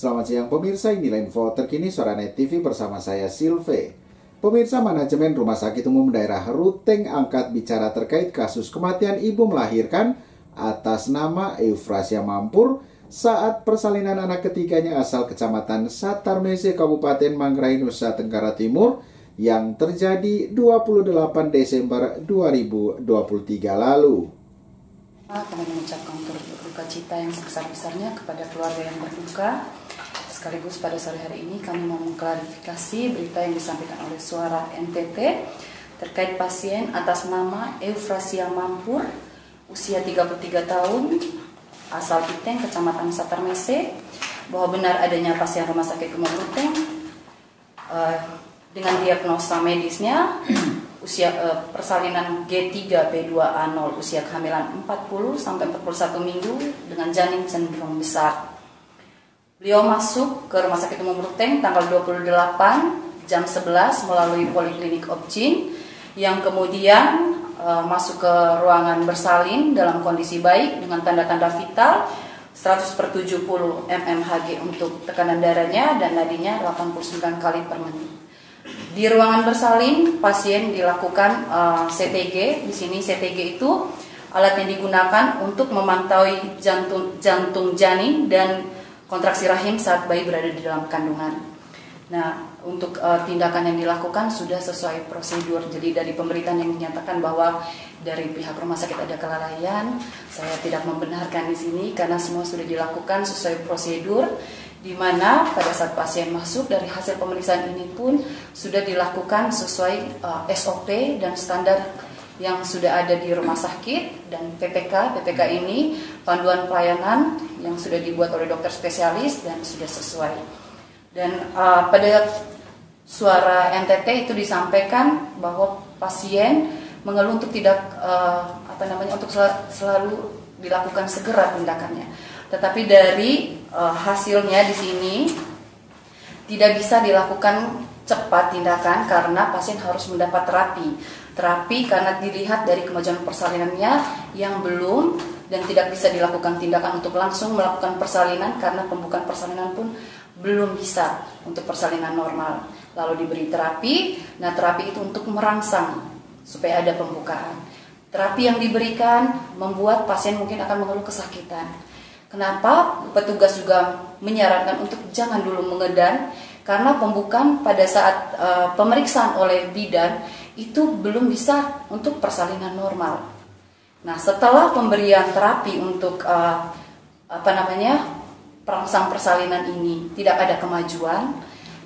Selamat siang pemirsa, inilah info terkini Soranet TV bersama saya Silve. Pemirsa, manajemen Rumah Sakit Umum Daerah Ruteng angkat bicara terkait kasus kematian ibu melahirkan atas nama Eufrasia Mampur saat persalinan anak ketiganya asal Kecamatan Satarmese, Kabupaten Manggarai, Nusa Tenggara Timur yang terjadi 28 Desember 2023 lalu. Kami mengucapkan turut berduka cita yang sebesar-besarnya kepada keluarga yang berduka. Sekaligus pada sore hari ini kami mau mengklarifikasi berita yang disampaikan oleh Suara NTT terkait pasien atas nama Eufrasia Mampur, usia 33 tahun, asal Iteng, Kecamatan Satarmese, bahwa benar adanya pasien Rumah Sakit Umum Ruteng dengan diagnosa medisnya usia persalinan G3P2A0, usia kehamilan 40 sampai 41 minggu dengan janin cenderung besar. Beliau masuk ke Rumah Sakit Umum Ruteng tanggal 28 jam 11 melalui Poliklinik Opjin, yang kemudian masuk ke ruangan bersalin dalam kondisi baik dengan tanda-tanda vital 100/70 mmHg untuk tekanan darahnya dan nadinya 89 kali per menit. Di ruangan bersalin, pasien dilakukan CTG. Di sini CTG itu alat yang digunakan untuk memantau jantung janin dan kontraksi rahim saat bayi berada di dalam kandungan. Nah, untuk tindakan yang dilakukan sudah sesuai prosedur. Jadi dari pemberitaan yang menyatakan bahwa dari pihak rumah sakit ada kelalaian, saya tidak membenarkan di sini karena semua sudah dilakukan sesuai prosedur, di mana pada saat pasien masuk dari hasil pemeriksaan ini pun sudah dilakukan sesuai SOP dan standar yang sudah ada di rumah sakit dan PPK. PPK ini panduan pelayanan yang sudah dibuat oleh dokter spesialis dan sudah sesuai. Dan pada Suara NTT itu disampaikan bahwa pasien mengeluh untuk tidak untuk selalu dilakukan segera tindakannya. Tetapi dari hasilnya di sini tidak bisa dilakukan cepat tindakan karena pasien harus mendapat terapi karena dilihat dari kemajuan persalinannya yang belum dan tidak bisa dilakukan tindakan untuk langsung melakukan persalinan karena pembukaan persalinan pun belum bisa untuk persalinan normal. Lalu diberi terapi. Nah, terapi itu untuk merangsang supaya ada pembukaan. Terapi yang diberikan membuat pasien mungkin akan mengeluh kesakitan. Kenapa? Petugas juga menyarankan untuk jangan dulu mengedan karena pembukaan pada saat pemeriksaan oleh bidan itu belum bisa untuk persalinan normal. Nah, setelah pemberian terapi untuk perangsang persalinan ini tidak ada kemajuan,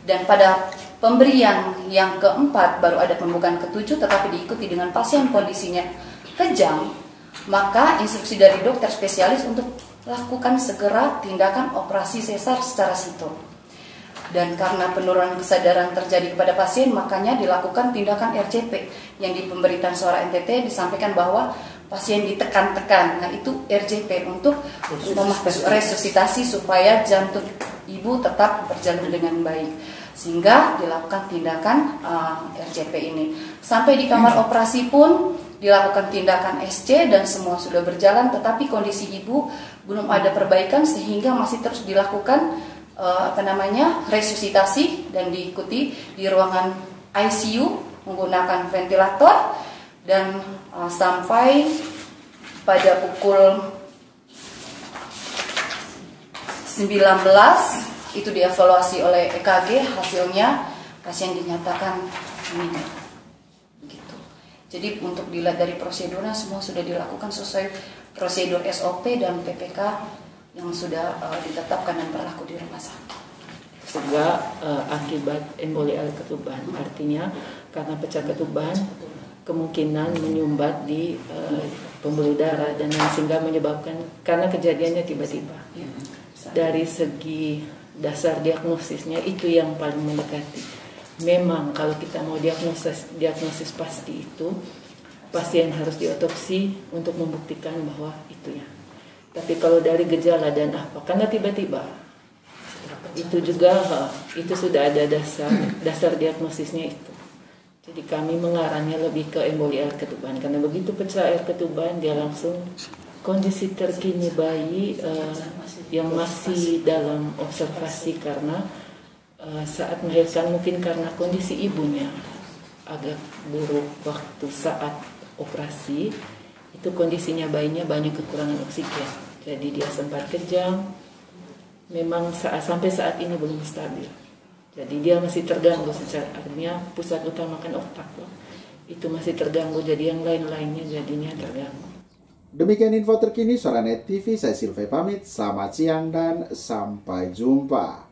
dan pada pemberian yang keempat baru ada pembukaan ketujuh tetapi diikuti dengan pasien kondisinya kejang, maka instruksi dari dokter spesialis untuk lakukan segera tindakan operasi sesar secara situ. Dan karena penurunan kesadaran terjadi kepada pasien, makanya dilakukan tindakan RCP yang di pemberitaan Suara NTT disampaikan bahwa pasien ditekan-tekan. Nah, itu RCP untuk resusitasi supaya jantung ibu tetap berjalan dengan baik, sehingga dilakukan tindakan RCP ini. Sampai di kamar operasi pun dilakukan tindakan SC dan semua sudah berjalan, tetapi kondisi ibu belum ada perbaikan sehingga masih terus dilakukan resusitasi dan diikuti di ruangan ICU menggunakan ventilator. Dan sampai pada pukul 19 itu dievaluasi oleh EKG, hasilnya pasien dinyatakan meninggal. Gitu. Jadi untuk dilihat dari prosedurnya semua sudah dilakukan sesuai prosedur SOP dan PPK yang sudah ditetapkan dan berlaku di rumah sakit. Sehingga akibat emboli air ketuban, artinya karena pecah ketuban kemungkinan menyumbat di pembuluh darah dan sehingga menyebabkan karena kejadiannya tiba-tiba. Dari segi dasar diagnosisnya itu yang paling mendekati. Memang kalau kita mau diagnosis pasti itu pasien harus diotopsi untuk membuktikan bahwa itu ya. Tapi kalau dari gejala dan apa karena tiba-tiba itu juga itu sudah ada dasar diagnosisnya itu. Jadi kami mengarahnya lebih ke emboli air ketuban karena begitu pecah air ketuban dia langsung Kondisi terkini bayi yang masih dalam observasi karena saat melahirkan mungkin karena kondisi ibunya agak buruk waktu saat operasi, itu kondisinya bayinya banyak kekurangan oksigen. Jadi dia sempat kejang, memang sampai saat ini belum stabil. Jadi dia masih terganggu secara, artinya pusat utama kan otak loh. Itu masih terganggu, jadi yang lain-lainnya jadinya terganggu. Demikian info terkini Suara Net TV, saya Silve pamit, selamat siang dan sampai jumpa.